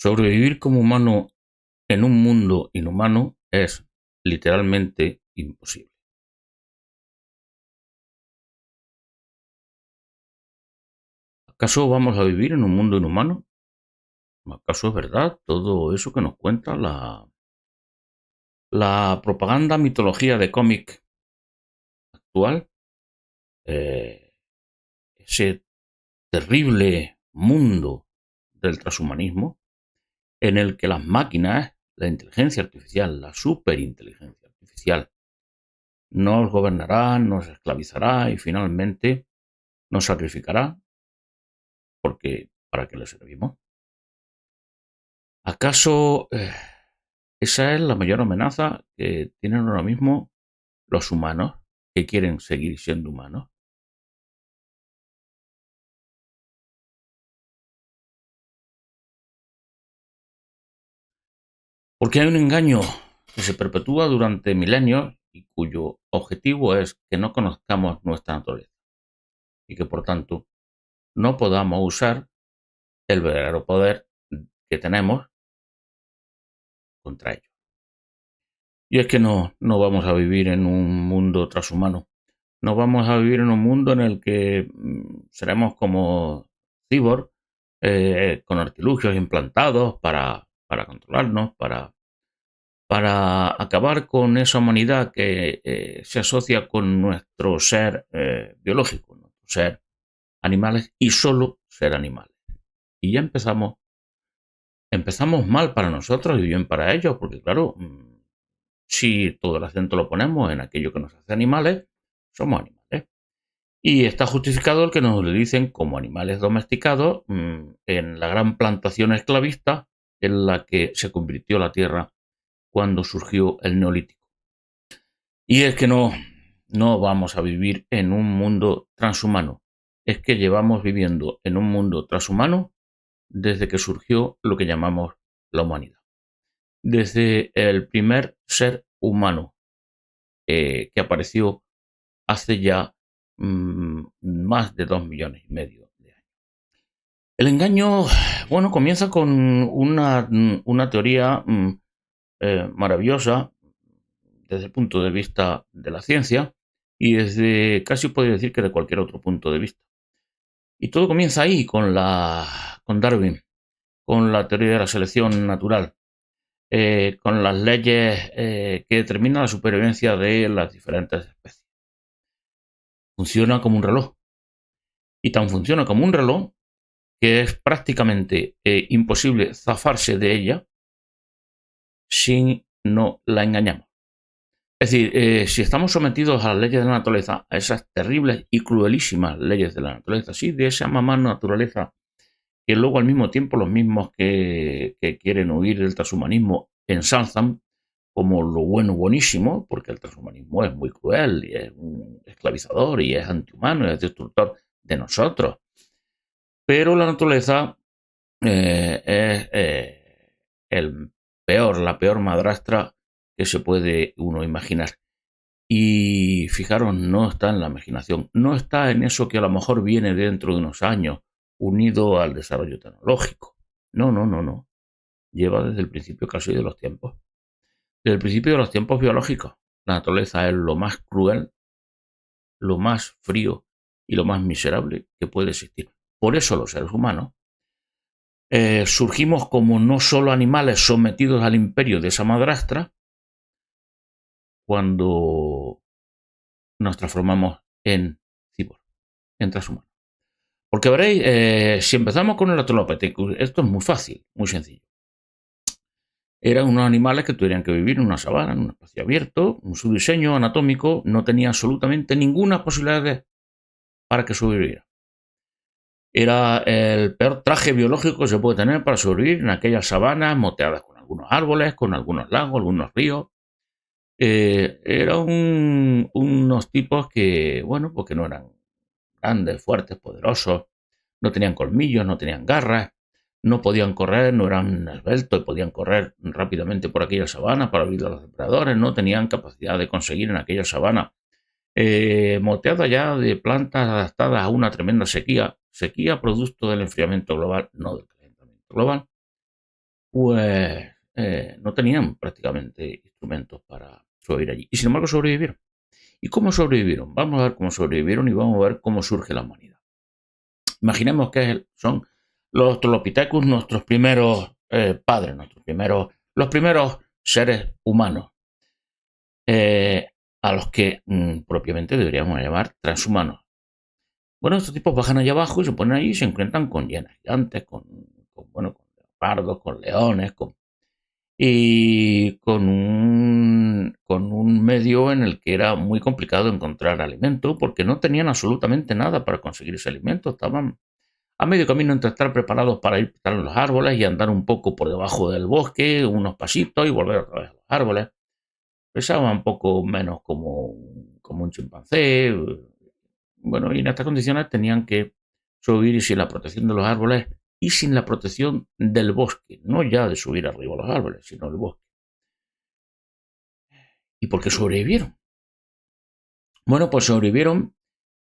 Sobrevivir como humano en un mundo inhumano es literalmente imposible. ¿Acaso vamos a vivir en un mundo inhumano? ¿Acaso es verdad todo eso que nos cuenta la propaganda mitología de cómic actual? Eh, Ese terrible mundo del transhumanismo en el que las máquinas, la inteligencia artificial, la superinteligencia artificial, nos gobernará, nos esclavizará y finalmente nos sacrificará porque ¿para qué le servimos? ¿Acaso esa es la mayor amenaza que tienen ahora mismo los humanos que quieren seguir siendo humanos? Porque hay un engaño que se perpetúa durante milenios y cuyo objetivo es que no conozcamos nuestra naturaleza y que por tanto no podamos usar el verdadero poder que tenemos contra ellos. Y es que no vamos a vivir en un mundo transhumano. No vamos a vivir en un mundo en el que seremos como cyborg, con artilugios implantados para controlarnos, para acabar con esa humanidad que se asocia con nuestro ser biológico, nuestro ser animales y solo ser animales. Y ya empezamos mal para nosotros y bien para ellos, porque claro, si todo el acento lo ponemos en aquello que nos hace animales, somos animales. Y está justificado el que nos lo dicen como animales domesticados en la gran plantación esclavista en la que se convirtió la tierra cuando surgió el neolítico. Y es que no vamos a vivir en un mundo transhumano. Es que llevamos viviendo en un mundo transhumano desde que surgió lo que llamamos la humanidad. Desde el primer ser humano que apareció hace ya más de 2,5 millones de años. El engaño, bueno, comienza con una teoría maravillosa desde el punto de vista de la ciencia y desde casi podría decir que de cualquier otro punto de vista. Y todo comienza ahí con Darwin, con la teoría de la selección natural, con las leyes que determinan la supervivencia de las diferentes especies. Funciona como un reloj. Y tan funciona como un reloj que es prácticamente imposible zafarse de ella si no la engañamos. Es decir, si estamos sometidos a las leyes de la naturaleza, a esas terribles y cruelísimas leyes de la naturaleza, sí, de esa mamá naturaleza, que luego al mismo tiempo los mismos que quieren huir del transhumanismo ensalzan como lo bueno buenísimo, porque el transhumanismo es muy cruel y es un esclavizador y es antihumano y es destructor de nosotros. Pero la naturaleza es la peor madrastra que se puede uno imaginar. Y fijaros, no está en la imaginación, no está en eso que a lo mejor viene dentro de unos años, unido al desarrollo tecnológico. No. Lleva desde el principio casi de los tiempos. Desde el principio de los tiempos biológicos. La naturaleza es lo más cruel, lo más frío y lo más miserable que puede existir. Por eso los seres humanos surgimos como no solo animales sometidos al imperio de esa madrastra, cuando nos transformamos en cyborg, en transhumanos. Porque veréis, si empezamos con el Australopithecus, esto es muy fácil, muy sencillo. Eran unos animales que tuvieran que vivir en una sabana, en un espacio abierto. Su diseño anatómico no tenía absolutamente ninguna posibilidad para que sobreviviera. Era el peor traje biológico que se puede tener para sobrevivir en aquellas sabanas moteadas con algunos árboles, con algunos lagos, algunos ríos. Eran unos tipos que, bueno, porque no eran grandes, fuertes, poderosos, no tenían colmillos, no tenían garras, no podían correr, no eran esbeltos y podían correr rápidamente por aquella sabana para huir de los depredadores, no tenían capacidad de conseguir en aquella sabana moteada ya de plantas adaptadas a una tremenda sequía, sequía producto del enfriamiento global, no del calentamiento global. pues no tenían prácticamente instrumentos para sobrevivir allí. Y sin embargo sobrevivieron. ¿Y cómo sobrevivieron? Vamos a ver cómo sobrevivieron y vamos a ver cómo surge la humanidad. Imaginemos que son los Australopithecus nuestros primeros padres, los primeros seres humanos, eh, a los que propiamente deberíamos llamar transhumanos. Bueno, estos tipos bajan allá abajo y se ponen ahí y se encuentran con hienas gigantes, con leopardos, con leones, y con un medio en el que era muy complicado encontrar alimento porque no tenían absolutamente nada para conseguir ese alimento. Estaban a medio camino entre estar preparados para ir a los árboles y andar un poco por debajo del bosque, unos pasitos y volver otra vez a los árboles. Pesaba un poco menos como un chimpancé. Bueno, y en estas condiciones tenían que sobrevivir sin la protección de los árboles y sin la protección del bosque, no ya de subir arriba a los árboles, sino del bosque. ¿Y por qué sobrevivieron? Bueno, pues sobrevivieron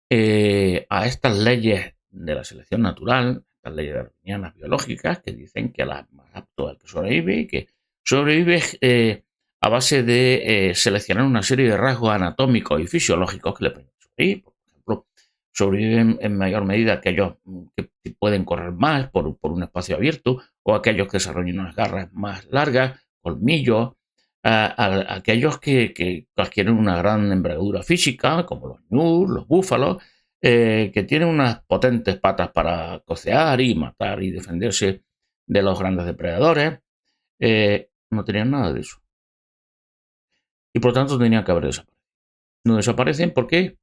a estas leyes de la selección natural, estas leyes darwinianas biológicas que dicen que la más apto al que sobrevive y que sobrevive a base de seleccionar una serie de rasgos anatómicos y fisiológicos que le permiten sobrevivir. Por ejemplo, sobreviven en mayor medida aquellos que pueden correr más por un espacio abierto o aquellos que desarrollan unas garras más largas, colmillos, aquellos que adquieren una gran envergadura física, como los ñus, los búfalos, que tienen unas potentes patas para cocear y matar y defenderse de los grandes depredadores, no tenían nada de eso. Y por lo tanto tenían que haber desaparecido. No desaparecen, ¿por qué?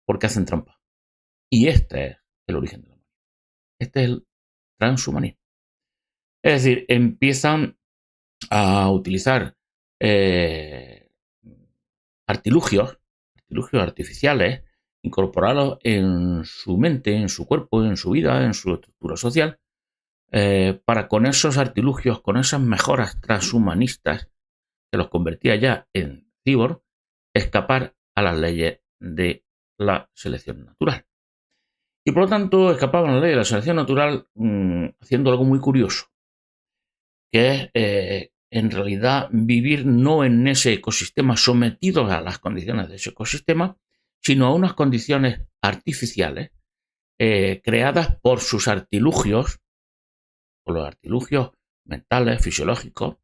Porque hacen trampa. Y este es el origen de la humanidad. Este es el transhumanismo. Es decir, empiezan a utilizar artilugios artificiales, incorporarlos en su mente, en su cuerpo, en su vida, en su estructura social, para con esos artilugios, con esas mejoras transhumanistas que los convertía ya en cyborg, escapar a las leyes de la selección natural. Y por lo tanto escapaban a la ley de la selección natural haciendo algo muy curioso, que es en realidad vivir no en ese ecosistema sometidos a las condiciones de ese ecosistema, sino a unas condiciones artificiales creadas por sus artilugios, por los artilugios mentales, fisiológicos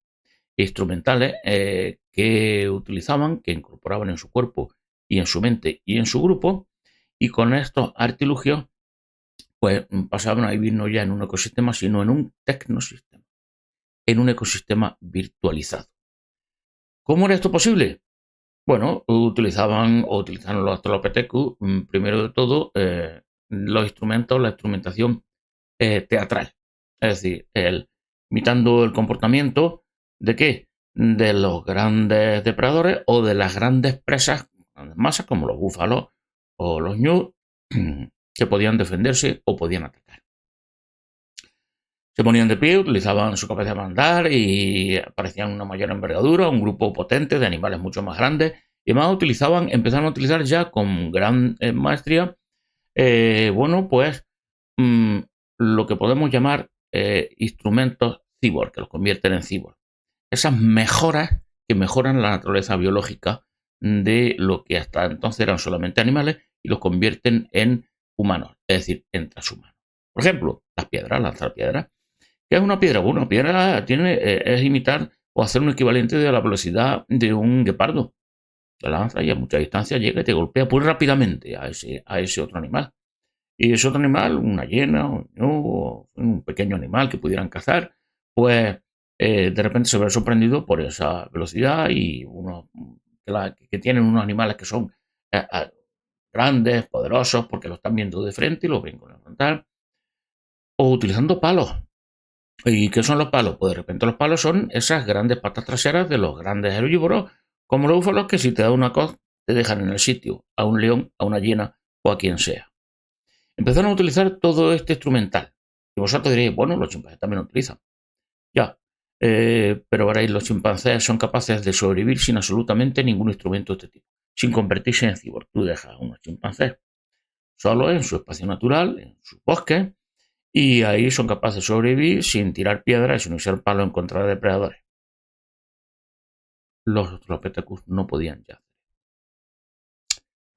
e instrumentales que utilizaban, que incorporaban en su cuerpo y en su mente y en su grupo, y con estos artilugios pues pasaban a vivir no ya en un ecosistema, sino en un tecnosistema, en un ecosistema virtualizado. ¿Cómo era esto posible? Bueno, utilizaron los Australopithecus, primero de todo, los instrumentos, la instrumentación teatral. Es decir, imitando el comportamiento de qué? De los grandes depredadores o de las grandes presas, grandes masas, como los búfalos o los ñus, que podían defenderse o podían atacar. Se ponían de pie, utilizaban su capacidad de mandar y aparecían una mayor envergadura, un grupo potente de animales mucho más grandes. Y además empezaron a utilizar ya con gran maestría, bueno, pues lo que podemos llamar instrumentos cyborg, que los convierten en cyborg. Esas mejoras que mejoran la naturaleza biológica de lo que hasta entonces eran solamente animales y los convierten en humanos, es decir, en transhumanos. Por ejemplo, las piedras, lanzar piedras. ¿Qué es una piedra? Bueno, una piedra es imitar o hacer un equivalente de la velocidad de un guepardo. La lanza y a mucha distancia llega y te golpea muy rápidamente a ese otro animal. Y ese otro animal, una hiena, un pequeño animal que pudieran cazar, pues de repente se ve sorprendido por esa velocidad y que tienen unos animales que son grandes, poderosos, porque lo están viendo de frente y lo ven con la frontal, o utilizando palos. ¿Y qué son los palos? Pues de repente los palos son esas grandes patas traseras de los grandes herbívoros, como los búfalos, que si te da una coz, te dejan en el sitio, a un león, a una hiena o a quien sea. Empezaron a utilizar todo este instrumental. Y vosotros diréis, bueno, los chimpancés también lo utilizan. Ya, pero veréis, los chimpancés son capaces de sobrevivir sin absolutamente ningún instrumento de este tipo, sin convertirse en cyborg. Tú dejas a unos chimpancés solo en su espacio natural, en su bosque, y ahí son capaces de sobrevivir sin tirar piedras y sin usar palo en contra de depredadores. Los Australopithecus no podían ya.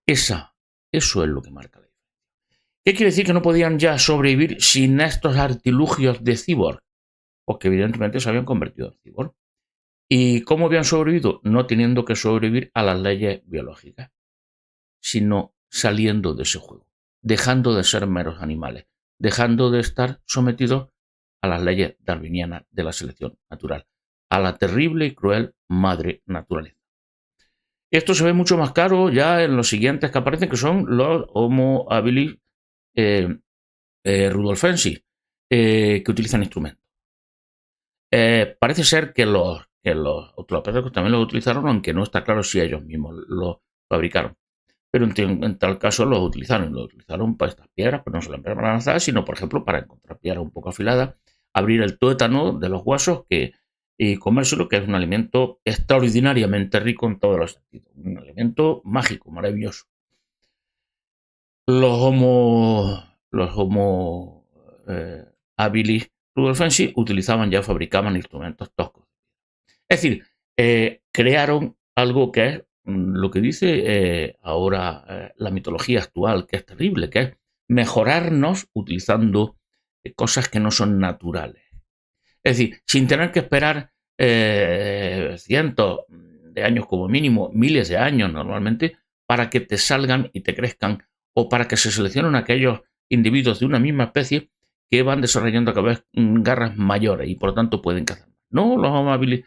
Eso es lo que marca la diferencia. ¿Qué quiere decir que no podían ya sobrevivir sin estos artilugios de cyborg? Pues que evidentemente se habían convertido en cyborg. ¿Y cómo habían sobrevivido? No teniendo que sobrevivir a las leyes biológicas, sino saliendo de ese juego, dejando de ser meros animales, dejando de estar sometidos a las leyes darwinianas de la selección natural, a la terrible y cruel madre naturaleza. Esto se ve mucho más claro ya en los siguientes que aparecen, que son los Homo habilis rudolfensis, que utilizan instrumentos. Parece ser que los australopithecus también los utilizaron, aunque no está claro si ellos mismos lo fabricaron. Pero en tal caso los utilizaron para estas piedras, pero no solamente para lanzar, sino por ejemplo para encontrar piedras un poco afiladas, abrir el tuétano de los huesos y comérselo, que es un alimento extraordinariamente rico en todos los sentidos, un alimento mágico, maravilloso. Los Homo habilis rudolfensis utilizaban ya, fabricaban instrumentos toscos. Es decir, crearon algo que es lo que dice ahora la mitología actual, que es terrible, que es mejorarnos utilizando cosas que no son naturales. Es decir, sin tener que esperar cientos de años como mínimo, miles de años normalmente, para que te salgan y te crezcan, o para que se seleccionen aquellos individuos de una misma especie que van desarrollando cada vez garras mayores y por lo tanto pueden cazar. No, los Homo habilis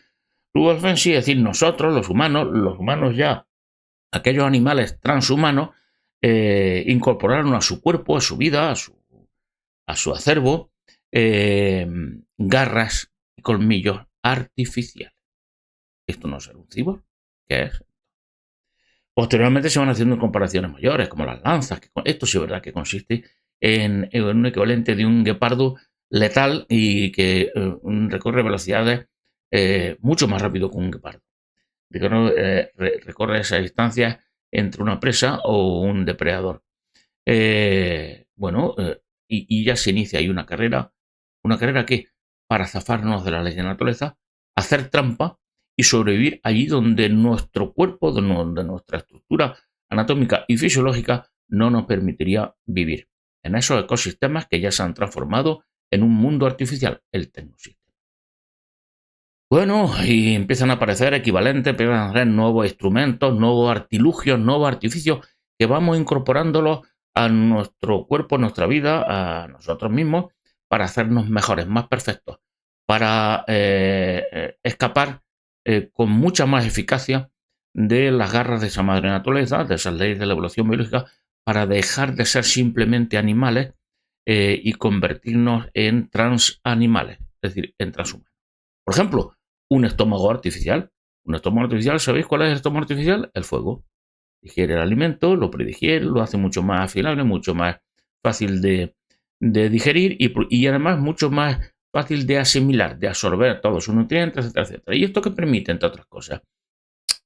rudolfensis, es decir, nosotros, los humanos ya, aquellos animales transhumanos, incorporaron a su cuerpo, a su vida, a su acervo, garras y colmillos artificiales. Esto no es ser un cyborg, ¿qué es? Posteriormente se van haciendo comparaciones mayores, como las lanzas. Esto sí es verdad que consiste en un equivalente de un guepardo letal y que recorre velocidades mucho más rápido que un guepardo. Recorre esas distancias entre una presa o un depredador. Y ya se inicia ahí una carrera que, para zafarnos de la ley de la naturaleza, hacer trampa y sobrevivir allí donde nuestro cuerpo, donde nuestra estructura anatómica y fisiológica no nos permitiría vivir. En esos ecosistemas que ya se han transformado en un mundo artificial, el tecnosistema. Bueno, y empiezan a aparecer equivalentes, empiezan a hacer nuevos instrumentos, nuevos artilugios, nuevos artificios que vamos incorporándolos a nuestro cuerpo, a nuestra vida, a nosotros mismos, para hacernos mejores, más perfectos, para escapar con mucha más eficacia de las garras de esa madre naturaleza, de esas leyes de la evolución biológica, para dejar de ser simplemente animales y convertirnos en transanimales, es decir, en transhumanos. Por ejemplo, un estómago artificial. Un estómago artificial, ¿sabéis cuál es el estómago artificial? El fuego. Digiere el alimento, lo predigiere, lo hace mucho más afilable, mucho más fácil de digerir y además mucho más fácil de asimilar, de absorber todos sus nutrientes, etcétera, etcétera. ¿Y esto qué permite, entre otras cosas?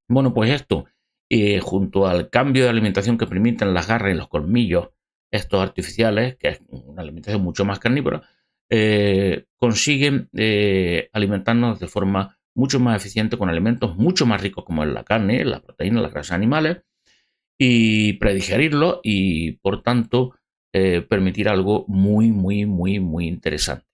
Bueno, pues esto, junto al cambio de alimentación que permiten las garras y los colmillos, estos artificiales, que es una alimentación mucho más carnívora, consiguen alimentarnos de forma mucho más eficiente con alimentos mucho más ricos como es la carne, la proteína, las grasas animales, y predigerirlo y, por tanto, permitir algo muy, muy, muy, muy interesante.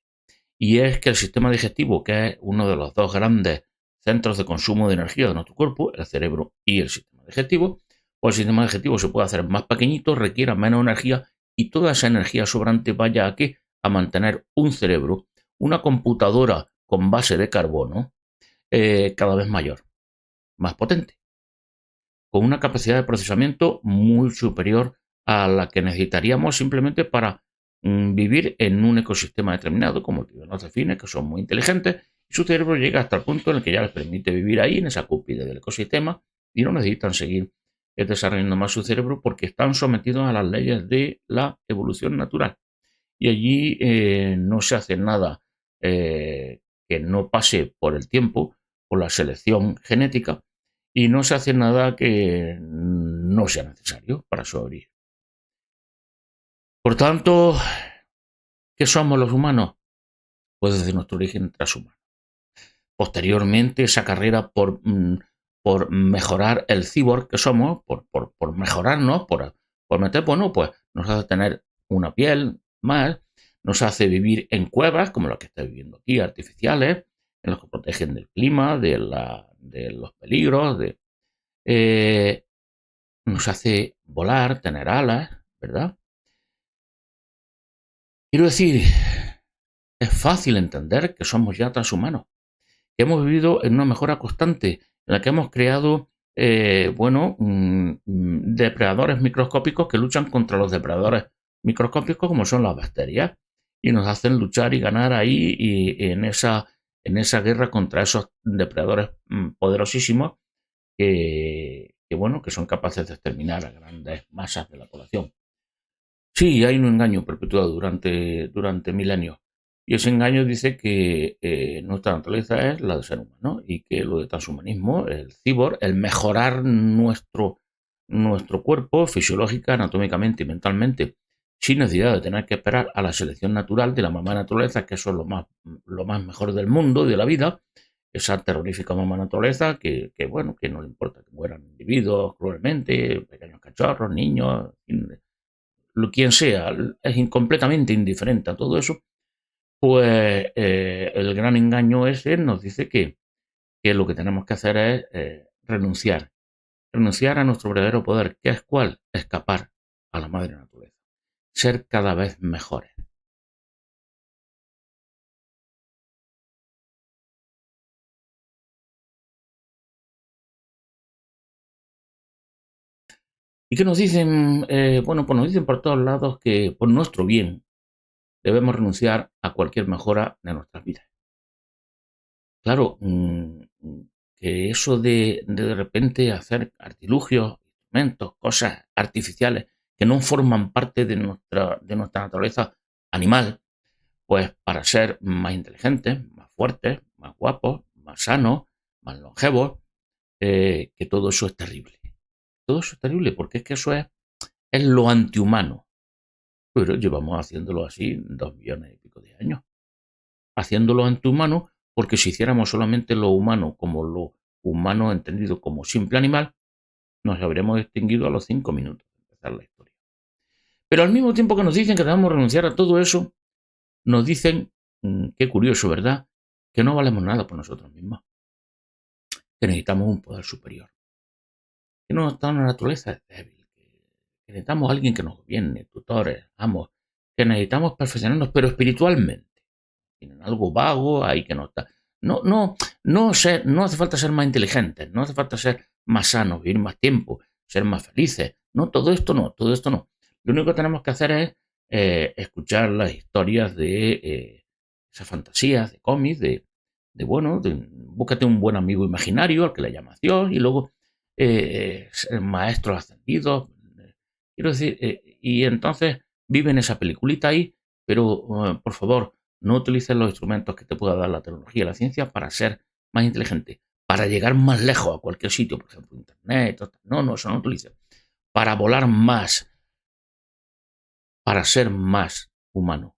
Y es que el sistema digestivo, que es uno de los dos grandes centros de consumo de energía de nuestro cuerpo, el cerebro y el sistema digestivo, pues el sistema digestivo se puede hacer más pequeñito, requiera menos energía y toda esa energía sobrante vaya a qué? A mantener un cerebro, una computadora con base de carbono cada vez mayor, más potente, con una capacidad de procesamiento muy superior a la que necesitaríamos simplemente para vivir en un ecosistema determinado, como los delfines, que son muy inteligentes, y su cerebro llega hasta el punto en el que ya les permite vivir ahí, en esa cúspide del ecosistema, y no necesitan seguir desarrollando más su cerebro porque están sometidos a las leyes de la evolución natural. Y allí no se hace nada que no pase por el tiempo, por la selección genética, y no se hace nada que no sea necesario para sobrevivir. Por tanto, ¿Qué somos los humanos? Pues desde nuestro origen transhumano. Posteriormente, esa carrera por mejorar el cyborg que somos, por mejorarnos, por meter, bueno, pues nos hace tener una piel más, nos hace vivir en cuevas, como la que está viviendo aquí, artificiales, en los que protegen del clima, de los peligros, eh, nos hace volar, tener alas, ¿verdad? Quiero decir, es fácil entender que somos ya transhumanos, que hemos vivido en una mejora constante, en la que hemos creado, depredadores microscópicos que luchan contra los depredadores microscópicos como son las bacterias y nos hacen luchar y ganar ahí y en esa guerra contra esos depredadores poderosísimos que son capaces de exterminar a grandes masas de la población. Sí, hay un engaño perpetuado durante milenios. Y ese engaño dice que nuestra naturaleza es la del ser humano y que lo de transhumanismo, el cibor, el mejorar nuestro cuerpo fisiológica, anatómicamente y mentalmente, sin necesidad de tener que esperar a la selección natural de la mamá naturaleza, que eso es lo más mejor del mundo y de la vida, esa terrorífica mamá naturaleza que no le importa que mueran individuos cruelmente, pequeños cachorros, niños, quien sea, es completamente indiferente a todo eso, pues el gran engaño ese nos dice que lo que tenemos que hacer es renunciar a nuestro verdadero poder, que es ¿cuál? Escapar a la madre naturaleza, ser cada vez mejores. ¿Y qué nos dicen? Bueno, pues nos dicen por todos lados que por nuestro bien debemos renunciar a cualquier mejora de nuestras vidas. Claro, que eso de repente hacer artilugios, instrumentos, cosas artificiales que no forman parte de nuestra naturaleza animal, pues para ser más inteligentes, más fuertes, más guapos, más sanos, más longevos, que todo eso es terrible. Todo eso es terrible porque es que eso es lo antihumano. Pero llevamos haciéndolo así 2 millones y pico de años. Haciéndolo antihumano, porque si hiciéramos solamente lo humano como lo humano entendido como simple animal, nos habríamos extinguido a los 5 minutos de empezar la historia. Pero al mismo tiempo que nos dicen que debemos renunciar a todo eso, nos dicen, qué curioso, ¿verdad?, que no valemos nada por nosotros mismos, que necesitamos un poder superior, que nuestra naturaleza es débil, que necesitamos a alguien que nos gobierne, tutores, amos, que necesitamos perfeccionarnos, pero espiritualmente. Tienen algo vago ahí que no está. No, no, no hace falta ser más inteligentes, no hace falta ser más sanos, vivir más tiempo, ser más felices. No, todo esto no, todo esto no. Lo único que tenemos que hacer es escuchar las historias de esas fantasías, de cómics, búscate un buen amigo imaginario al que le llamas Dios y luego maestros ascendidos. Quiero decir, y entonces viven esa peliculita ahí, pero por favor, no utilices los instrumentos que te pueda dar la tecnología y la ciencia para ser más inteligente, para llegar más lejos a cualquier sitio, por ejemplo, internet. No, eso no utilices. Para volar más, para ser más humano.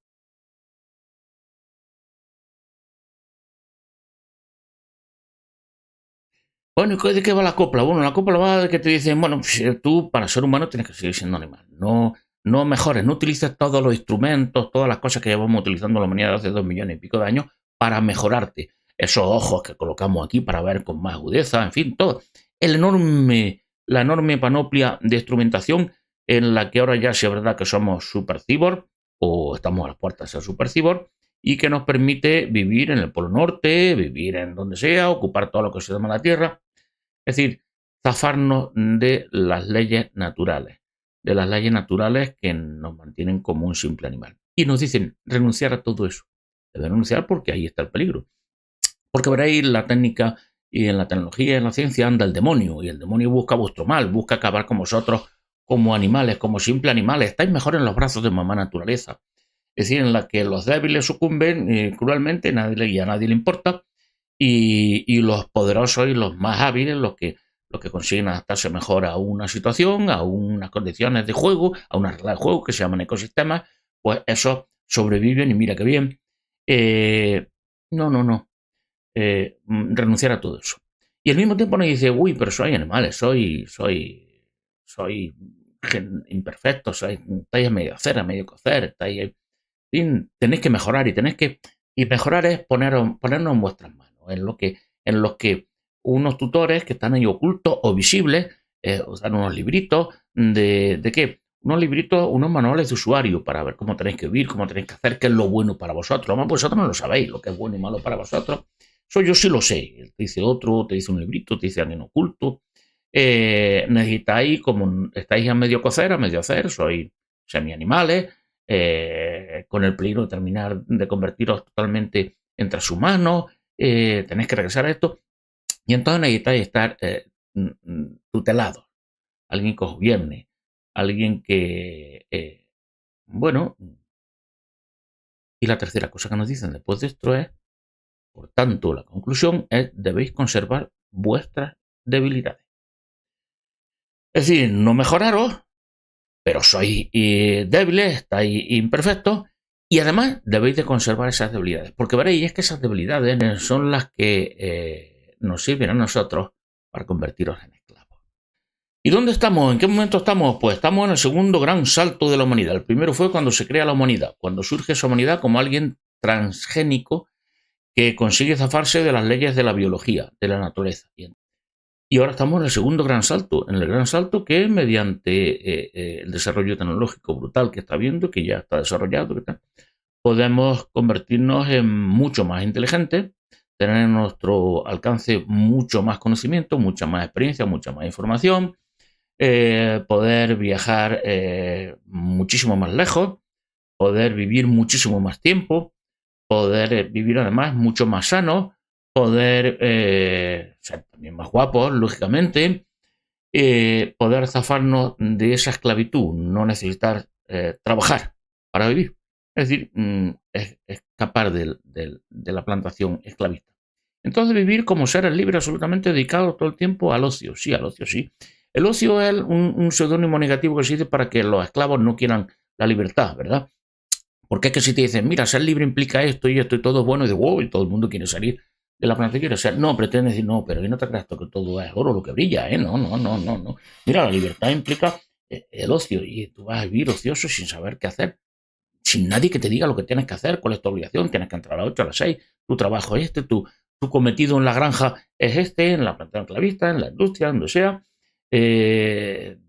Bueno, ¿y de qué va la copla? Bueno, la copla va de que te dicen, bueno, pues, tú para ser humano tienes que seguir siendo animal. No mejores, no utilices todos los instrumentos, todas las cosas que llevamos utilizando la humanidad hace 2 millones y pico de años para mejorarte. Esos ojos que colocamos aquí para ver con más agudeza, en fin, todo. La enorme panoplia de instrumentación en la que ahora ya sí es verdad que somos super cyborg o estamos a las puertas de ser super cyborg y que nos permite vivir en el Polo Norte, vivir en donde sea, ocupar todo lo que se llama la Tierra. Es decir, zafarnos de las leyes naturales que nos mantienen como un simple animal. Y nos dicen renunciar a todo eso. Debe renunciar porque ahí está el peligro. Porque veréis, la técnica y en la tecnología y en la ciencia anda el demonio, y el demonio busca vuestro mal, busca acabar con vosotros como animales, como simples animales. Estáis mejor en los brazos de mamá naturaleza. Es decir, en la que los débiles sucumben cruelmente y a nadie le importa, y los poderosos y los más hábiles, los que consiguen adaptarse mejor a una situación, a unas condiciones de juego, a una regla de juego que se llaman ecosistemas, pues esos sobreviven y mira qué bien. No, no, no. Renunciar a todo eso. Y al mismo tiempo nos dice, uy, pero soy animales, soy imperfecto, estáis a medio hacer, a medio cocer, estáis, en fin, tenéis que mejorar y mejorar es ponernos en vuestras manos, en los que unos tutores que están ahí ocultos o visibles, os dan unos libritos ¿de qué? Unos libritos, unos manuales de usuario para ver cómo tenéis que vivir, cómo tenéis que hacer, qué es lo bueno para vosotros. Vosotros no lo sabéis, lo que es bueno y malo para vosotros. Eso yo sí lo sé. Te dice otro, te dice un librito, te dice alguien oculto. Necesitáis, como estáis a medio cocer, a medio hacer, sois semi-animales, con el peligro de terminar de convertiros totalmente en transhumanos, tenéis que regresar a esto, y entonces necesitáis estar tutelados, alguien que os gobierne, alguien que, bueno, y la tercera cosa que nos dicen después de esto es, por tanto, la conclusión es, debéis conservar vuestras debilidades. Es decir, no mejoraros, pero sois débiles, estáis imperfectos, y además debéis de conservar esas debilidades, porque veréis, es que esas debilidades son las que nos sirven a nosotros para convertiros en esclavos. ¿Y dónde estamos? ¿En qué momento estamos? Pues estamos en el segundo gran salto de la humanidad. El primero fue cuando se crea la humanidad, cuando surge esa humanidad como alguien transgénico que consigue zafarse de las leyes de la biología, de la naturaleza. Y ahora estamos en el segundo gran salto, en el gran salto que mediante el desarrollo tecnológico brutal que está habiendo, que ya está desarrollado, podemos convertirnos en mucho más inteligentes, tener a nuestro alcance mucho más conocimiento, mucha más experiencia, mucha más información, poder viajar muchísimo más lejos, poder vivir muchísimo más tiempo, poder vivir además mucho más sano, poder ser también más guapos, lógicamente, poder zafarnos de esa esclavitud, no necesitar trabajar para vivir. Es decir, escapar de la plantación esclavista. Entonces vivir como seres libres absolutamente dedicados todo el tiempo al ocio. Sí, al ocio, sí. El ocio es un seudónimo negativo que se dice para que los esclavos no quieran la libertad, ¿verdad? Porque es que si te dicen, mira, ser libre implica esto y todo bueno, y de wow, y todo el mundo quiere salir de la planeta, quiere ser. No, pretende decir, no, pero no te creas que todo es oro lo que brilla, ¿eh? No, no, no, no, no. Mira, la libertad implica el ocio, y tú vas a vivir ocioso sin saber qué hacer, sin nadie que te diga lo que tienes que hacer, cuál es tu obligación, tienes que entrar a las 8, a las 6, tu trabajo es este, tu cometido en la granja es este, en la planta clavista, en la industria, donde sea.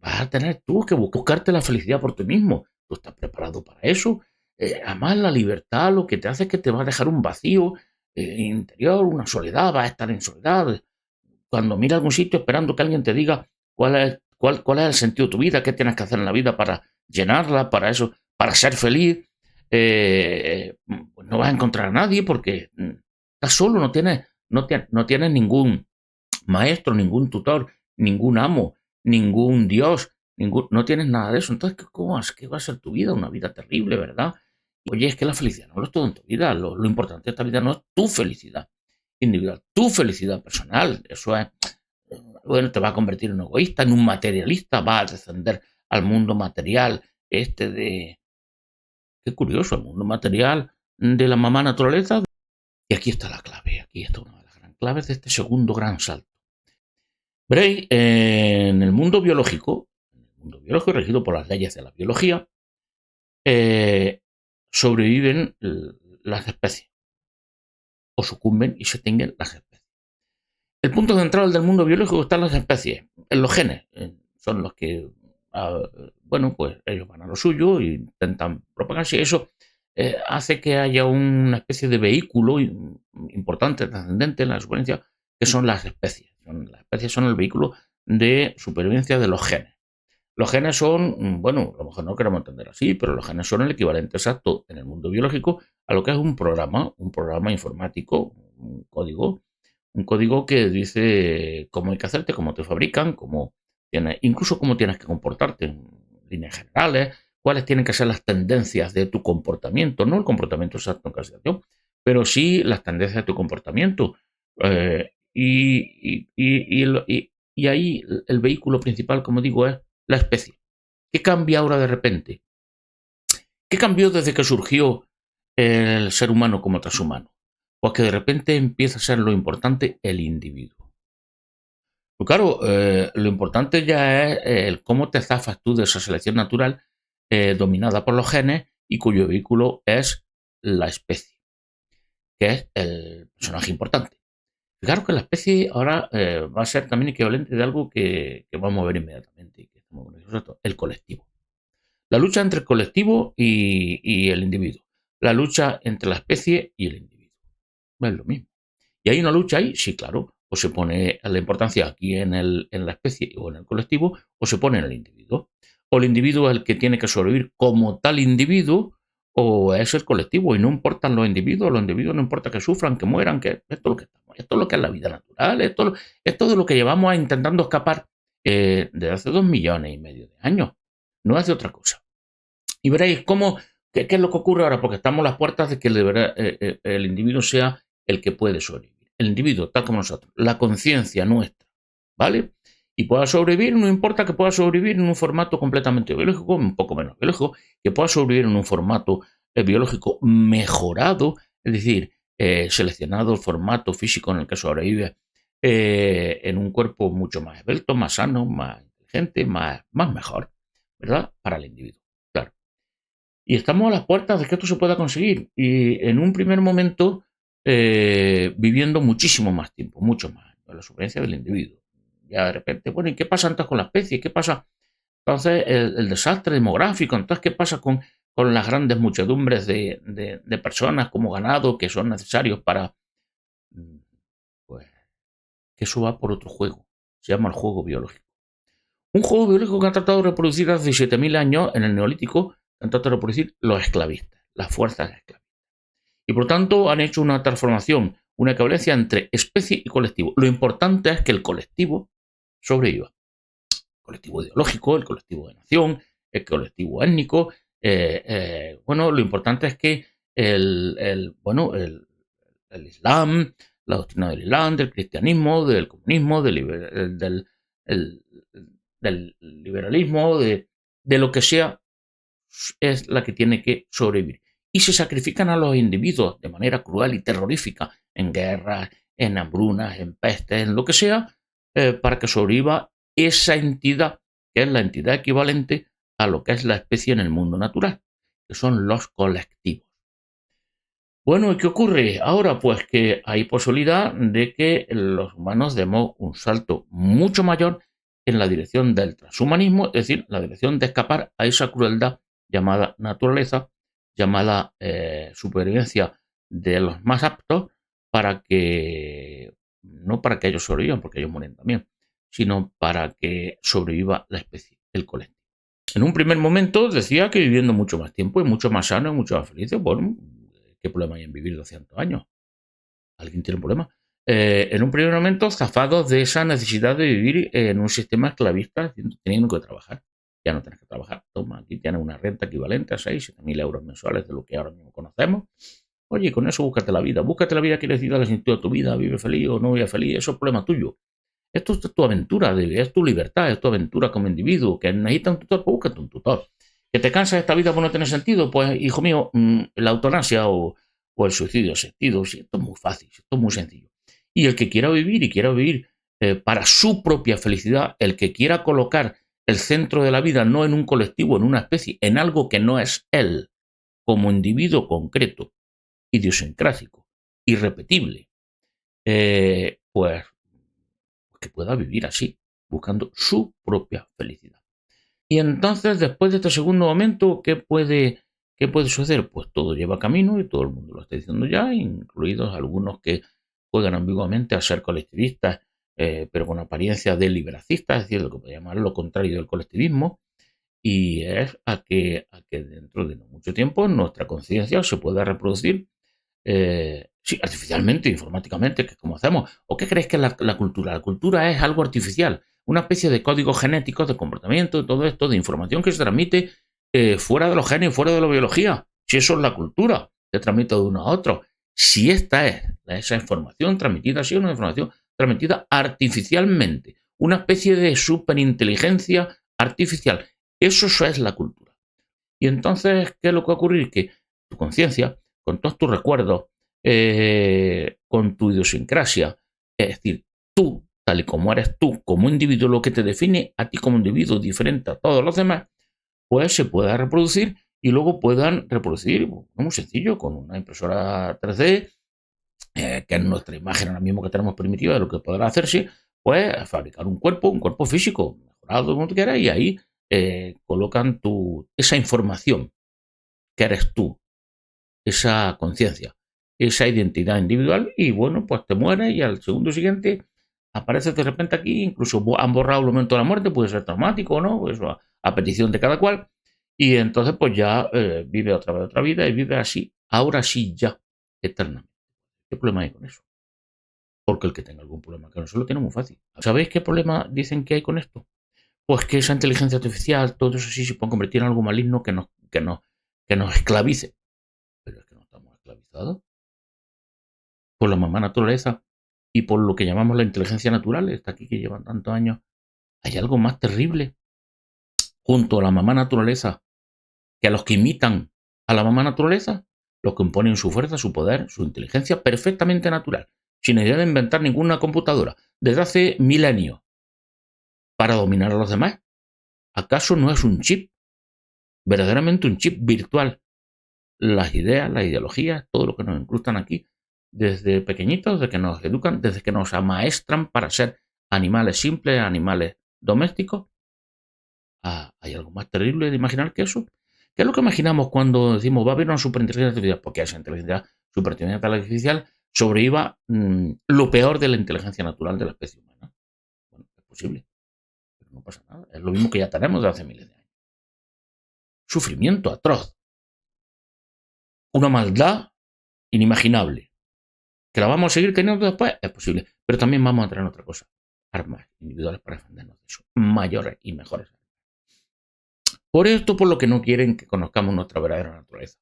Vas a tener tú que buscarte la felicidad por ti mismo. ¿Tú estás preparado para eso? Además, la libertad lo que te hace es que te va a dejar un vacío interior, una soledad, vas a estar en soledad. Cuando miras algún sitio esperando que alguien te diga cuál es el sentido de tu vida, qué tienes que hacer en la vida para llenarla, para eso, para ser feliz, pues no vas a encontrar a nadie porque estás solo, no tienes ningún maestro, ningún tutor, ningún amo, ningún Dios, no tienes nada de eso. Entonces, ¿qué va a ser tu vida? Una vida terrible, ¿verdad? Oye, es que la felicidad no lo es todo en tu vida. Lo importante de esta vida no es tu felicidad individual, tu felicidad personal. Eso es, bueno, te va a convertir en un egoísta, en un materialista, va a descender al mundo material, qué curioso, el mundo material de la mamá naturaleza. Y aquí está la clave, aquí está una de las grandes claves de este segundo gran salto. Veréis, en el mundo biológico regido por las leyes de la biología, eh, sobreviven las especies, o sucumben y se extinguen las especies. El punto central del mundo biológico está en las especies, en los genes. Son los que, bueno, pues ellos van a lo suyo e intentan propagarse. Y eso hace que haya una especie de vehículo importante, trascendente en la supervivencia, que son las especies. Las especies son el vehículo de supervivencia de los genes. Los genes son, bueno, a lo mejor no queremos entender así, pero los genes son el equivalente exacto en el mundo biológico a lo que es un programa informático, un código que dice cómo hay que hacerte, cómo te fabrican, incluso cómo tienes que comportarte en líneas generales, cuáles tienen que ser las tendencias de tu comportamiento, no el comportamiento exacto en cada situación, pero sí las tendencias de tu comportamiento. Y ahí el vehículo principal, como digo, es la especie. ¿Qué cambia ahora de repente? ¿Qué cambió desde que surgió el ser humano como transhumano? Pues que de repente empieza a ser lo importante el individuo. Pues claro, lo importante ya es el cómo te zafas tú de esa selección natural dominada por los genes y cuyo vehículo es la especie, que es el personaje importante. Fijaros que la especie ahora va a ser también equivalente de algo que vamos a ver inmediatamente, y que estamos con el colectivo. La lucha entre el colectivo y el individuo. La lucha entre la especie y el individuo. Es lo mismo. ¿Y hay una lucha ahí? Sí, claro. O se pone la importancia aquí en la especie o en el colectivo, o se pone en el individuo. O el individuo es el que tiene que sobrevivir como tal individuo, o es el colectivo. Y no importan los individuos no importa que sufran, que mueran, que esto es lo que estamos, esto es lo que es la vida natural, esto es todo lo que llevamos intentando escapar desde hace 2,5 millones de años. No es de otra cosa. Y veréis qué es lo que ocurre ahora, porque estamos a las puertas de que el individuo sea el que puede sobrevivir. El individuo, tal como nosotros, la conciencia nuestra, ¿vale? Y pueda sobrevivir, no importa que pueda sobrevivir en un formato completamente biológico, un poco menos biológico, que pueda sobrevivir en un formato biológico mejorado, es decir, seleccionado el formato físico en el que sobrevive en un cuerpo mucho más esbelto, más sano, más inteligente, más mejor, ¿verdad? Para el individuo. Claro. Y estamos a las puertas de que esto se pueda conseguir. Y en un primer momento, viviendo muchísimo más tiempo, mucho más, la supervivencia del individuo. Ya de repente, bueno, ¿y qué pasa entonces con la especie? ¿Qué pasa entonces el desastre demográfico? Entonces, ¿qué pasa con las grandes muchedumbres de personas como ganado que son necesarios para, pues, que eso va por otro juego? Se llama el juego biológico. Un juego biológico que han tratado de reproducir hace 7.000 años en el Neolítico, han tratado de reproducir los esclavistas, las fuerzas esclavistas. Y por tanto han hecho una transformación, una equivalencia entre especie y colectivo. Lo importante es que el colectivo sobreviva. El colectivo ideológico, el colectivo de nación, el colectivo étnico. Bueno, lo importante es que el Islam, la doctrina del Islam, del cristianismo, del comunismo, del liberalismo, de lo que sea, es la que tiene que sobrevivir. Y se sacrifican a los individuos de manera cruel y terrorífica en guerras, en hambrunas, en pestes, en lo que sea, para que sobreviva esa entidad, que es la entidad equivalente a lo que es la especie en el mundo natural, que son los colectivos. Bueno, ¿y qué ocurre ahora? Pues que hay posibilidad de que los humanos demos un salto mucho mayor en la dirección del transhumanismo, es decir, la dirección de escapar a esa crueldad llamada naturaleza, llamada supervivencia de los más aptos, para que, no para que ellos sobrevivan, porque ellos mueren también, sino para que sobreviva la especie, el colectivo. En un primer momento decía que viviendo mucho más tiempo y mucho más sano y mucho más feliz, bueno, ¿qué problema hay en vivir 200 años? ¿Alguien tiene un problema? En un primer momento, zafados de esa necesidad de vivir en un sistema esclavista, teniendo que trabajar. Ya no tienes que trabajar. Toma, aquí tienes una renta equivalente a 6, 7.000 euros mensuales de lo que ahora mismo conocemos. Oye, con eso búscate la vida. Búscate la vida que decidas el sentido de tu vida. Vive feliz o no vive feliz. Eso es problema tuyo. Esto es tu aventura, es tu libertad, es tu aventura como individuo. Que necesitas un tutor, pues búscate un tutor. Que te cansas de esta vida por no tener sentido, pues, hijo mío, la eutanasia o el suicidio sentido. Si esto es muy fácil, esto es muy sencillo. Y el que quiera vivir y quiera vivir para su propia felicidad, el que quiera colocar el centro de la vida no en un colectivo, en una especie, en algo que no es él, como individuo concreto, idiosincrático, irrepetible, pues que pueda vivir así, buscando su propia felicidad. Y entonces, después de este segundo momento, qué puede suceder? Pues todo lleva camino y todo el mundo lo está diciendo ya, incluidos algunos que juegan ambiguamente a ser colectivistas, pero con apariencia de liberacistas, es decir, lo que podemos llamar lo contrario del colectivismo, y es a que dentro de no mucho tiempo nuestra conciencia se pueda reproducir sí, artificialmente, informáticamente, que es como hacemos. ¿O qué crees que es la cultura? La cultura es algo artificial, una especie de código genético de comportamiento, de todo esto, de información que se transmite fuera de los genes, fuera de la biología. Si eso es la cultura, se transmite de uno a otro. Si esta es esa información transmitida, si es una información transmitida artificialmente, una especie de superinteligencia artificial. Eso es la cultura. Y entonces, ¿qué es lo que va a ocurrir? Que tu conciencia, con todos tus recuerdos, con tu idiosincrasia, es decir, tú, tal y como eres tú, como individuo, lo que te define a ti como individuo diferente a todos los demás, pues se pueda reproducir y luego puedan reproducir, muy sencillo, con una impresora 3D, que es nuestra imagen ahora mismo que tenemos primitiva de lo que podrá hacerse, pues fabricar un cuerpo físico, mejorado como tú quieras, y ahí colocan esa información que eres tú, esa conciencia, esa identidad individual, y bueno, pues te mueres y al segundo siguiente apareces de repente aquí, incluso han borrado el momento de la muerte, puede ser traumático o no, pues a petición de cada cual, y entonces pues ya vive otra vez otra vida y vive así, ahora sí ya, eternamente. ¿Qué problema hay con eso? Porque el que tenga algún problema con eso lo tiene muy fácil. ¿Sabéis qué problema dicen que hay con esto? Pues que esa inteligencia artificial, todo eso sí se puede convertir en algo maligno que nos esclavice. Pero es que no estamos esclavizados por la misma naturaleza y por lo que llamamos la inteligencia natural, está aquí que llevan tantos años. Hay algo más terrible junto a la mamá naturaleza que a los que imitan a la mamá naturaleza, los que imponen su fuerza, su poder, su inteligencia perfectamente natural, sin idea de inventar ninguna computadora, desde hace milenios, para dominar a los demás. ¿Acaso no es un chip? Verdaderamente un chip virtual. Las ideas, las ideologías, todo lo que nos incrustan aquí, desde pequeñitos, desde que nos educan, desde que nos amaestran para ser animales simples, animales domésticos. ¿Hay algo más terrible de imaginar que eso? ¿Qué es lo que imaginamos cuando decimos va a haber una superinteligencia artificial? Porque esa superinteligencia artificial sobreviva lo peor de la inteligencia natural de la especie humana. Bueno, es posible, pero no pasa nada. Es lo mismo que ya tenemos de hace miles de años. Sufrimiento atroz. Una maldad inimaginable. ¿Que la vamos a seguir teniendo después? Es posible. Pero también vamos a tener otra cosa. Armas individuales para defendernos de eso. Mayores y mejores. Por esto, por lo que no quieren que conozcamos nuestra verdadera naturaleza.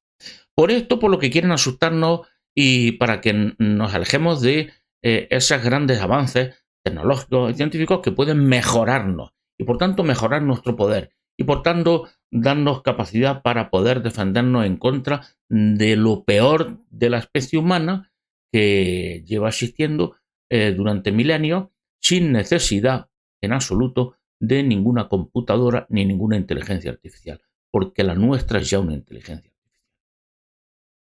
Por esto, por lo que quieren asustarnos y para que nos alejemos de esos grandes avances tecnológicos y científicos que pueden mejorarnos y por tanto mejorar nuestro poder y por tanto darnos capacidad para poder defendernos en contra de lo peor de la especie humana que lleva existiendo durante milenios sin necesidad en absoluto de ninguna computadora ni ninguna inteligencia artificial, porque la nuestra es ya una inteligencia artificial.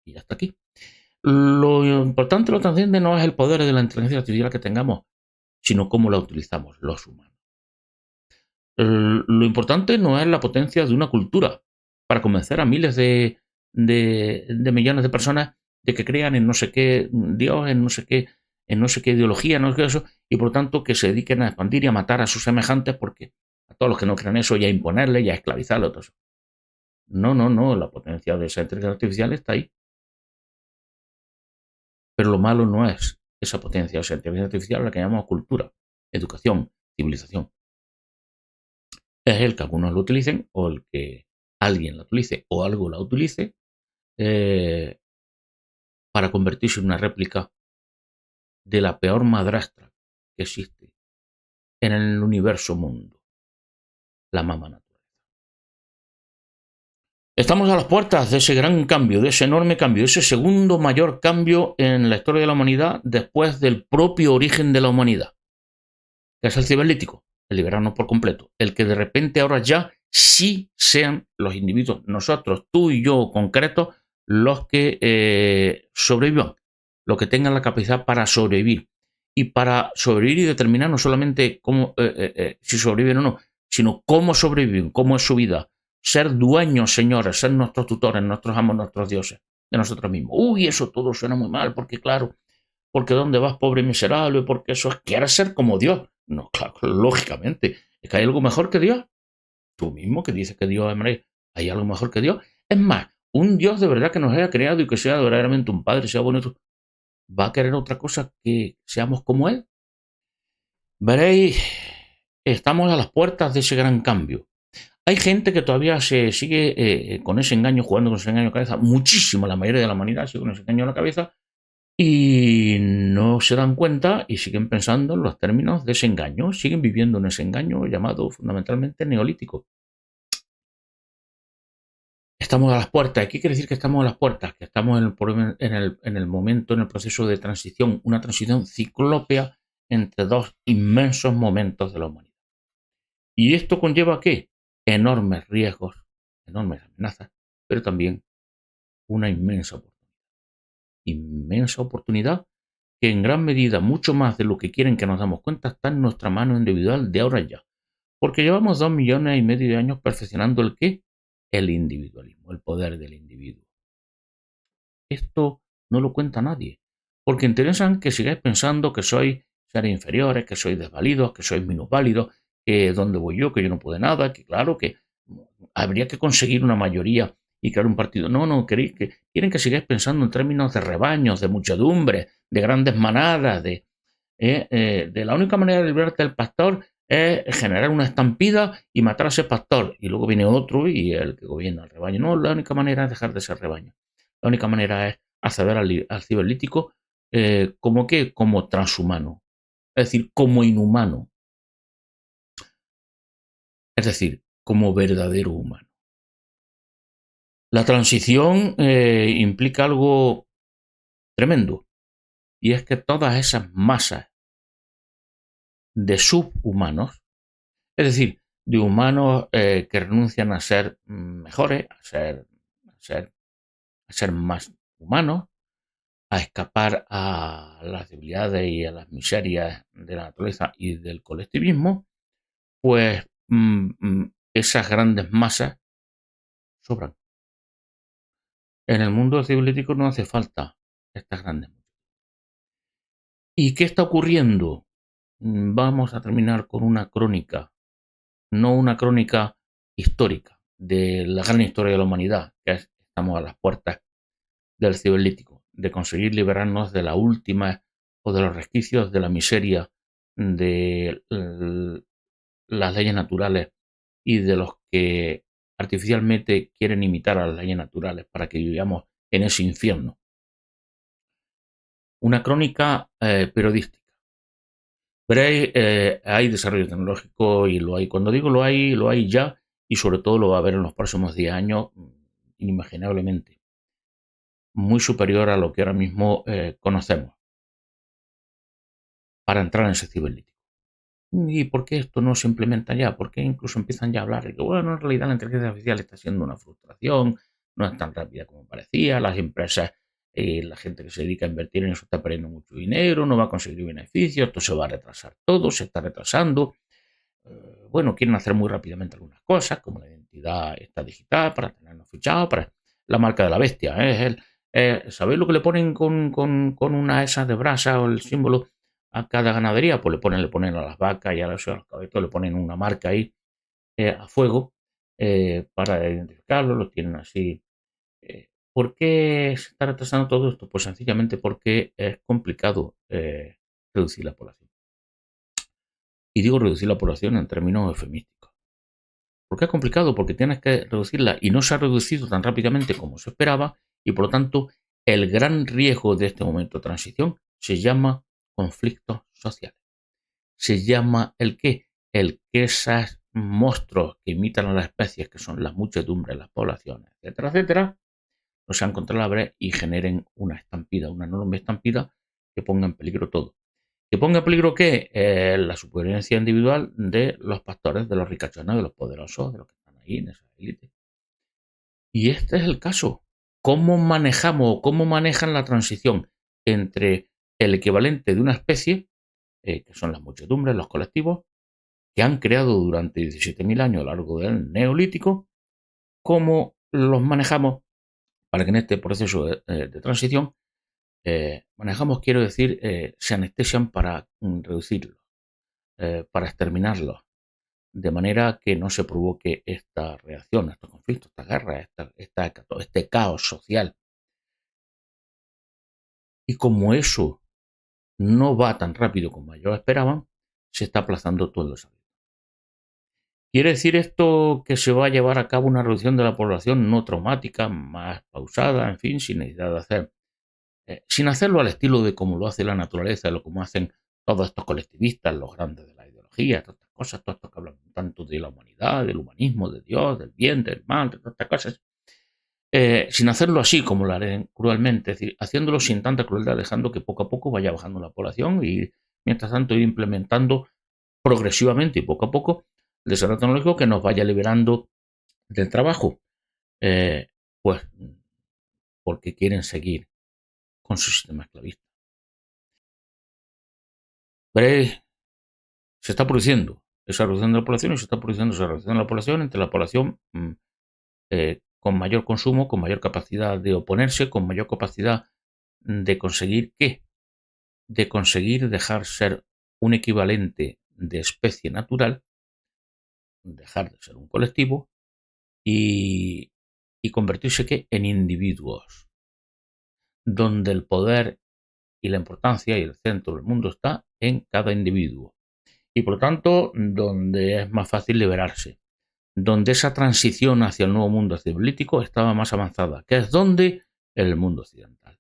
Y ya está aquí. Lo importante, lo trascendente no es el poder de la inteligencia artificial que tengamos, sino cómo la utilizamos los humanos. Lo importante no es la potencia de una cultura para convencer a miles de millones de personas de que crean en no sé qué Dios, en no sé qué ideología, no sé qué eso, y por tanto que se dediquen a expandir y a matar a sus semejantes, porque a todos los que no crean eso y a imponerle y a esclavizarlo, todo eso. No, no, no, la potencia de esa inteligencia artificial está ahí. Pero lo malo no es esa potencia, esa inteligencia artificial, la que llamamos cultura, educación, civilización. Es el que algunos lo utilicen o el que alguien la utilice o algo la utilice eh, para convertirse en una réplica de la peor madrastra que existe en el universo mundo, la mamá naturaleza. Estamos a las puertas de ese gran cambio, de ese enorme cambio, ese segundo mayor cambio en la historia de la humanidad después del propio origen de la humanidad, que es el cibernético, el liberarnos por completo, el que de repente ahora ya sí sean los individuos, nosotros, tú y yo concretos, los que sobrevivan, los que tengan la capacidad para sobrevivir. Y para sobrevivir y determinar no solamente cómo, si sobreviven o no, sino cómo sobreviven, cómo es su vida. Ser dueños, señores, ser nuestros tutores, nuestros amos, nuestros dioses, de nosotros mismos. Uy, eso todo suena muy mal, porque claro, porque ¿dónde vas, pobre y miserable? Porque eso es, quieres ser como Dios. No, claro, lógicamente. ¿Es que hay algo mejor que Dios? Tú mismo que dices que Dios es maravilloso. ¿Hay algo mejor que Dios? Es más, un Dios de verdad que nos haya creado y que sea verdaderamente un Padre, sea bonito, ¿va a querer otra cosa que seamos como Él? Veréis, estamos a las puertas de ese gran cambio. Hay gente que todavía se sigue con ese engaño, jugando con ese engaño en la cabeza. Muchísimo, la mayoría de la humanidad sigue con ese engaño en la cabeza y no se dan cuenta y siguen pensando en los términos de ese engaño, siguen viviendo en ese engaño llamado fundamentalmente neolítico. estamos a las puertas. ¿Qué quiere decir que estamos a las puertas? Que estamos en el momento, en el proceso de transición, una transición ciclópea entre dos inmensos momentos de la humanidad. ¿Y esto conlleva qué? Enormes riesgos, enormes amenazas, pero también una inmensa oportunidad que en gran medida, mucho más de lo que quieren que nos damos cuenta, está en nuestra mano individual de ahora ya. Porque llevamos 2,5 millones de años perfeccionando el qué? El individualismo, el poder del individuo. Esto no lo cuenta nadie, porque interesan que sigáis pensando que sois seres inferiores, que sois desvalidos, que sois minusválidos, que dónde voy yo, que yo no puedo nada, que claro, que habría que conseguir una mayoría y crear un partido. No, no, quieren que sigáis pensando en términos de rebaños, de muchedumbre, de grandes manadas, de la única manera de librarte del pastor es generar una estampida y matar a ese pastor. Y luego viene otro y el que gobierna el rebaño. No, la única manera es dejar de ser rebaño. La única manera es acceder al ciberlítico como que como transhumano, es decir, como inhumano, es decir, como verdadero humano. La transición implica algo tremendo, y es que todas esas masas de subhumanos, es decir, de humanos que renuncian a ser mejores, a ser más humanos, a escapar a las debilidades y a las miserias de la naturaleza y del colectivismo, pues esas grandes masas sobran. En el mundo cibernético no hace falta estas grandes masas. ¿Y qué está ocurriendo? Vamos a terminar con una crónica, no una crónica histórica de la gran historia de la humanidad, que estamos a las puertas del cibernético, de conseguir liberarnos de la última o de los resquicios de la miseria de las leyes naturales y de los que artificialmente quieren imitar a las leyes naturales para que vivamos en ese infierno. Una crónica periodística. Pero hay desarrollo tecnológico y lo hay. Cuando digo lo hay ya y sobre todo lo va a haber en los próximos 10 años inimaginablemente. Muy superior a lo que ahora mismo conocemos para entrar en ese cibernético. ¿Y por qué esto no se implementa ya? ¿Por qué incluso empiezan ya a hablar de que, bueno, en realidad la inteligencia artificial está siendo una frustración, no es tan rápida como parecía, las empresas, la gente que se dedica a invertir en eso está perdiendo mucho dinero, no va a conseguir beneficios, esto se va a retrasar todo, se está retrasando? Bueno, quieren hacer muy rápidamente algunas cosas, como la identidad esta digital, para tenernos fichados, para la marca de la bestia. ¿Sabéis lo que le ponen con una esas de brasa o el símbolo a cada ganadería? Pues le ponen a las vacas y a los caballitos, le ponen una marca ahí a fuego para identificarlo, lo tienen así. ¿Por qué se está retrasando todo esto? Pues sencillamente porque es complicado reducir la población. Y digo reducir la población en términos eufemísticos. ¿Por qué es complicado? Porque tienes que reducirla y no se ha reducido tan rápidamente como se esperaba y por lo tanto el gran riesgo de este momento de transición se llama conflictos sociales. Se llama el qué? El que esos monstruos que imitan a las especies, que son las muchedumbres, las poblaciones, etcétera, etcétera, no sean controlables y generen una estampida, una enorme estampida que ponga en peligro todo. ¿Que ponga en peligro qué? La supervivencia individual de los pastores, de los ricachones, de los poderosos, de los que están ahí en esa élite. Y este es el caso. ¿Cómo manejamos o cómo manejan la transición entre el equivalente de una especie, que son las muchedumbres, los colectivos, que han creado durante 17.000 años a lo largo del Neolítico? ¿Cómo los manejamos para que en este proceso de transición manejamos, quiero decir, se anestesian para reducirlo, para exterminarlo, de manera que no se provoque esta reacción, estos conflictos, esta guerra, este caos social? Y como eso no va tan rápido como ellos esperaban, se está aplazando todo el desarrollo. ¿Quiere decir esto que se va a llevar a cabo una reducción de la población no traumática, más pausada, en fin, sin necesidad de hacer, sin hacerlo al estilo de como lo hace la naturaleza, lo como hacen todos estos colectivistas, los grandes de la ideología, todas estas cosas, todos estos que hablan tanto de la humanidad, del humanismo, de Dios, del bien, del mal, de todas estas cosas? sin hacerlo así como lo haré cruelmente, es decir, haciéndolo sin tanta crueldad, dejando que poco a poco vaya bajando la población y mientras tanto ir implementando progresivamente y poco a poco el desarrollo tecnológico que nos vaya liberando del trabajo, eh, pues porque quieren seguir con su sistema esclavista. Veréis, se está produciendo esa reducción de la población y se está produciendo esa reducción de la población entre la población con mayor consumo, con mayor capacidad de oponerse, con mayor capacidad de conseguir ¿qué? De conseguir dejar ser un equivalente de especie natural, dejar de ser un colectivo y, y convertirse ¿qué? En individuos, donde el poder y la importancia y el centro del mundo está en cada individuo. Y por lo tanto, donde es más fácil liberarse, donde esa transición hacia el nuevo mundo cibernético estaba más avanzada, que es donde en el mundo occidental.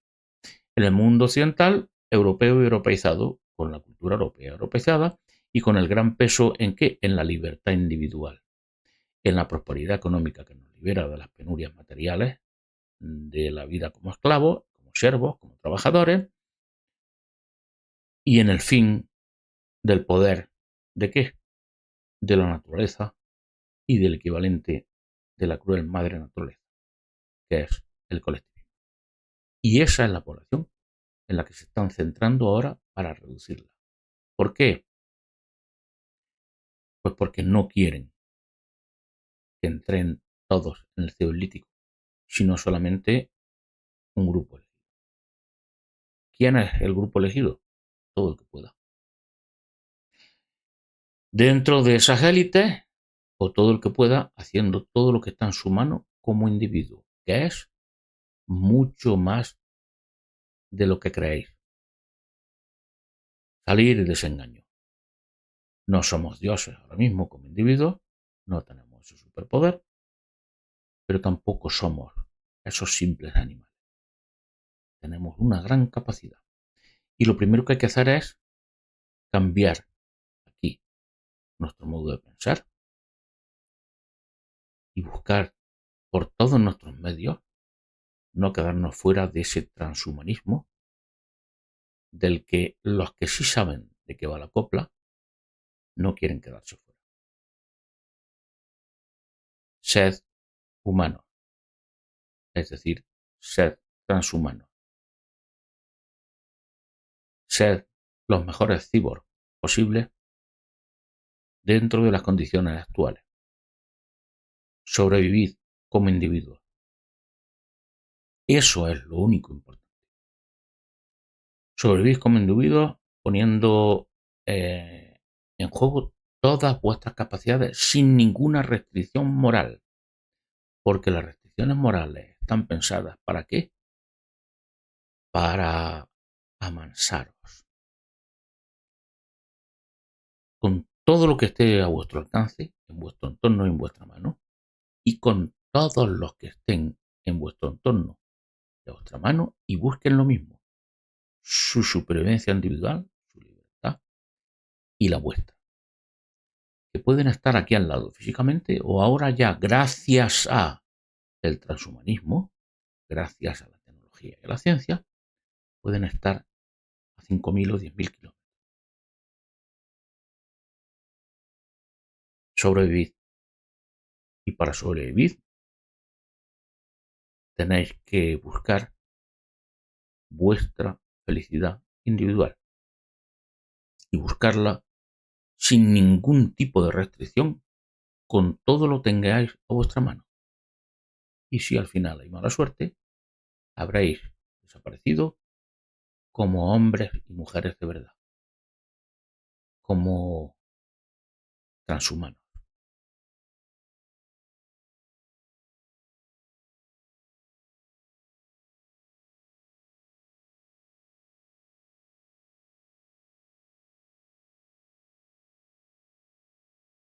En el mundo occidental, europeo y europeizado, con la cultura europea europeizada y con el gran peso en qué? En la libertad individual, en la prosperidad económica que nos libera de las penurias materiales, de la vida como esclavos, como siervos, como trabajadores, y en el fin del poder de qué? De la naturaleza y del equivalente de la cruel madre naturaleza, que es el colectivismo. Y esa es la población en la que se están centrando ahora para reducirla. ¿Por qué? Pues porque no quieren que entren todos en el cibernético, sino solamente un grupo elegido. ¿Quién es el grupo elegido? Todo el que pueda. Dentro de esas élites, o todo el que pueda, haciendo todo lo que está en su mano como individuo, que es mucho más de lo que creéis. Salir de ese engaño. No somos dioses ahora mismo como individuos, no tenemos ese superpoder, pero tampoco somos esos simples animales. Tenemos una gran capacidad. Y lo primero que hay que hacer es cambiar aquí nuestro modo de pensar y buscar por todos nuestros medios no quedarnos fuera de ese transhumanismo del que los que sí saben de qué va la copla no quieren quedarse fuera. Sed humano, es decir, sed transhumano, sed los mejores cyborgs posibles dentro de las condiciones actuales. Sobrevivid como individuos. Eso es lo único importante. Sobrevivir como individuos poniendo en juego todas vuestras capacidades sin ninguna restricción moral. Porque las restricciones morales están pensadas ¿para qué? Para amansaros. Con todo lo que esté a vuestro alcance, en vuestro entorno y en vuestra mano, y con todos los que estén en vuestro entorno y a vuestra mano, y busquen lo mismo, su supervivencia individual, su libertad y la vuestra. Que pueden estar aquí al lado físicamente o ahora ya gracias a el transhumanismo, gracias a la tecnología y a la ciencia, pueden estar a 5.000 o 10.000 kilómetros. Sobrevivid. Y para sobrevivir tenéis que buscar vuestra felicidad individual y buscarla sin ningún tipo de restricción, con todo lo tengáis a vuestra mano. Y si al final hay mala suerte, habréis desaparecido como hombres y mujeres de verdad, como transhumanos.